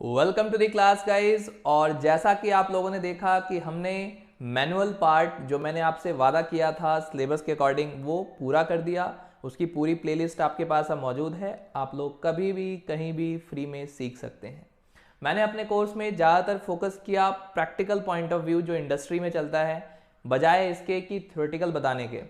Welcome to the class guys. और जैसा कि आप लोगों ने देखा कि हमने मैनुअल पार्ट जो मैंने आपसे वादा किया था सिलेबस के अकॉर्डिंग वो पूरा कर दिया। उसकी पूरी प्लेलिस्ट आपके पास अब मौजूद है, आप लोग कभी भी कहीं भी फ्री में सीख सकते हैं। मैंने अपने कोर्स में ज़्यादातर फोकस किया प्रैक्टिकल पॉइंट ऑफ व्यू जो इंडस्ट्री में चलता है, बजाय इसके कि थ्योरेटिकल बताने के।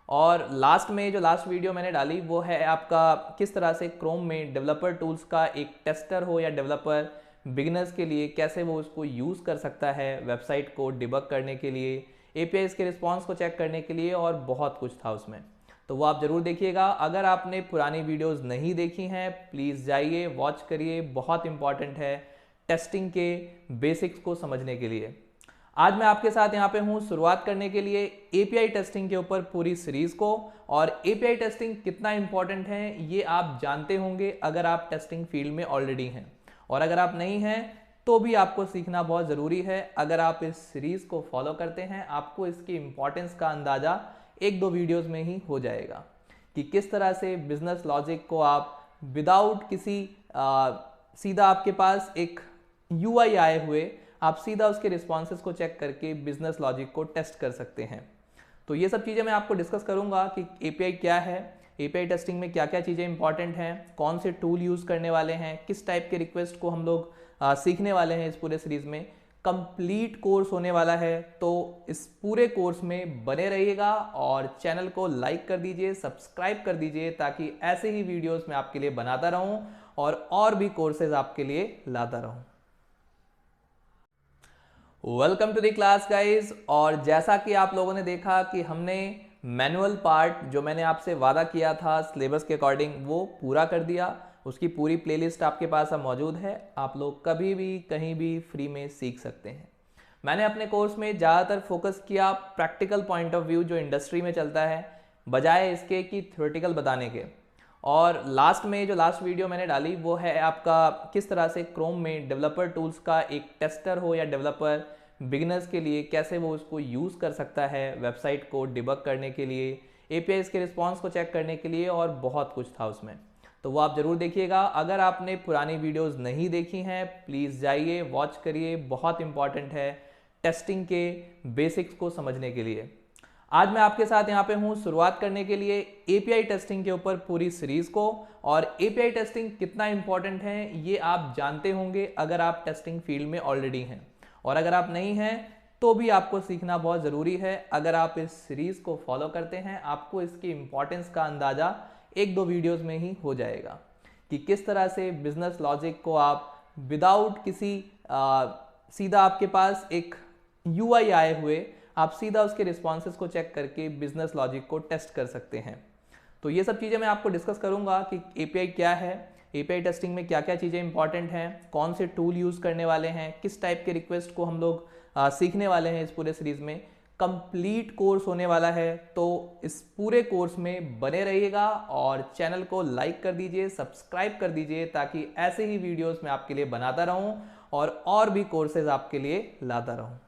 और लास्ट में जो लास्ट वीडियो मैंने डाली वो है आपका किस तरह से क्रोम में डेवलपर टूल्स का एक टेस्टर हो या डेवलपर बिगिनर्स के लिए कैसे वो उसको यूज़ कर सकता है वेबसाइट को डिबग करने के लिए, एपीआईज़ के रिस्पॉन्स को चेक करने के लिए, और बहुत कुछ था उसमें। तो वो आप ज़रूर देखिएगा। अगर आपने पुरानी वीडियोज़ नहीं देखी हैं प्लीज़ जाइए वॉच करिए, बहुत इंपॉर्टेंट है टेस्टिंग के बेसिक्स को समझने के लिए। आज मैं आपके साथ यहाँ पे हूँ शुरुआत करने के लिए एपीआई टेस्टिंग के ऊपर पूरी सीरीज को। और एपीआई टेस्टिंग कितना इंपॉर्टेंट है ये आप जानते होंगे अगर आप टेस्टिंग फील्ड में ऑलरेडी हैं, और अगर आप नहीं हैं तो भी आपको सीखना बहुत ज़रूरी है। अगर आप इस सीरीज को फॉलो करते हैं आपको इसकी इंपॉर्टेंस का अंदाज़ा एक दो वीडियोज़ में ही हो जाएगा कि किस तरह से बिजनेस लॉजिक को आप विदाउट किसी सीधा आपके पास एक यूआई आए हुए आप सीधा उसके रिस्पॉन्सेस को चेक करके बिजनेस लॉजिक को टेस्ट कर सकते हैं। तो ये सब चीज़ें मैं आपको डिस्कस करूंगा कि एपीआई क्या है, एपीआई टेस्टिंग में क्या क्या चीज़ें इंपॉर्टेंट हैं, कौन से टूल यूज़ करने वाले हैं, किस टाइप के रिक्वेस्ट को हम लोग सीखने वाले हैं। इस पूरे सीरीज में कंप्लीट कोर्स होने वाला है, तो इस पूरे कोर्स में बने रहिएगा और चैनल को लाइक कर दीजिए, सब्सक्राइब कर दीजिए, ताकि ऐसे ही वीडियोस मैं आपके लिए बनाता रहूं और भी कोर्सेज आपके लिए लाता रहूं। Welcome to the class guys. और जैसा कि आप लोगों ने देखा कि हमने मैनुअल पार्ट जो मैंने आपसे वादा किया था सिलेबस के अकॉर्डिंग वो पूरा कर दिया। उसकी पूरी प्लेलिस्ट आपके पास अब मौजूद है, आप लोग कभी भी कहीं भी फ्री में सीख सकते हैं। मैंने अपने कोर्स में ज़्यादातर फोकस किया प्रैक्टिकल पॉइंट ऑफ व्यू जो इंडस्ट्री में चलता है, बजाय इसके कि थ्योरेटिकल बताने के। और लास्ट में जो लास्ट वीडियो मैंने डाली वो है आपका किस तरह से क्रोम में डेवलपर टूल्स का एक टेस्टर हो या डेवलपर बिगिनर्स के लिए कैसे वो उसको यूज़ कर सकता है वेबसाइट को डिबग करने के लिए, एपीआईज़ के रिस्पॉन्स को चेक करने के लिए, और बहुत कुछ था उसमें। तो वो आप ज़रूर देखिएगा। अगर आपने पुरानी वीडियोज़ नहीं देखी हैं प्लीज़ जाइए वॉच करिए, बहुत इंपॉर्टेंट है टेस्टिंग के बेसिक्स को समझने के लिए। आज मैं आपके साथ यहाँ पे हूँ शुरुआत करने के लिए एपीआई टेस्टिंग के ऊपर पूरी सीरीज को। और एपीआई टेस्टिंग कितना इंपॉर्टेंट है ये आप जानते होंगे अगर आप टेस्टिंग फील्ड में ऑलरेडी हैं, और अगर आप नहीं हैं तो भी आपको सीखना बहुत ज़रूरी है। अगर आप इस सीरीज को फॉलो करते हैं आपको इसकी इंपॉर्टेंस का अंदाज़ा एक दो वीडियोज़ में ही हो जाएगा कि किस तरह से बिजनेस लॉजिक को आप विदाउट किसी सीधा आपके पास एक यूआई आए हुए आप सीधा उसके रिस्पॉन्सेस को चेक करके बिजनेस लॉजिक को टेस्ट कर सकते हैं। तो ये सब चीज़ें मैं आपको डिस्कस करूंगा कि एपीआई क्या है, एपीआई टेस्टिंग में क्या क्या चीज़ें इंपॉर्टेंट हैं, कौन से टूल यूज़ करने वाले हैं, किस टाइप के रिक्वेस्ट को हम लोग सीखने वाले हैं। इस पूरे सीरीज में कंप्लीट कोर्स होने वाला है, तो इस पूरे कोर्स में बने रहिएगा और चैनल को लाइक कर दीजिए, सब्सक्राइब कर दीजिए, ताकि ऐसे ही वीडियोज़ मैं आपके लिए बनाता रहूँ और भी कोर्सेज आपके लिए लाता रहूँ।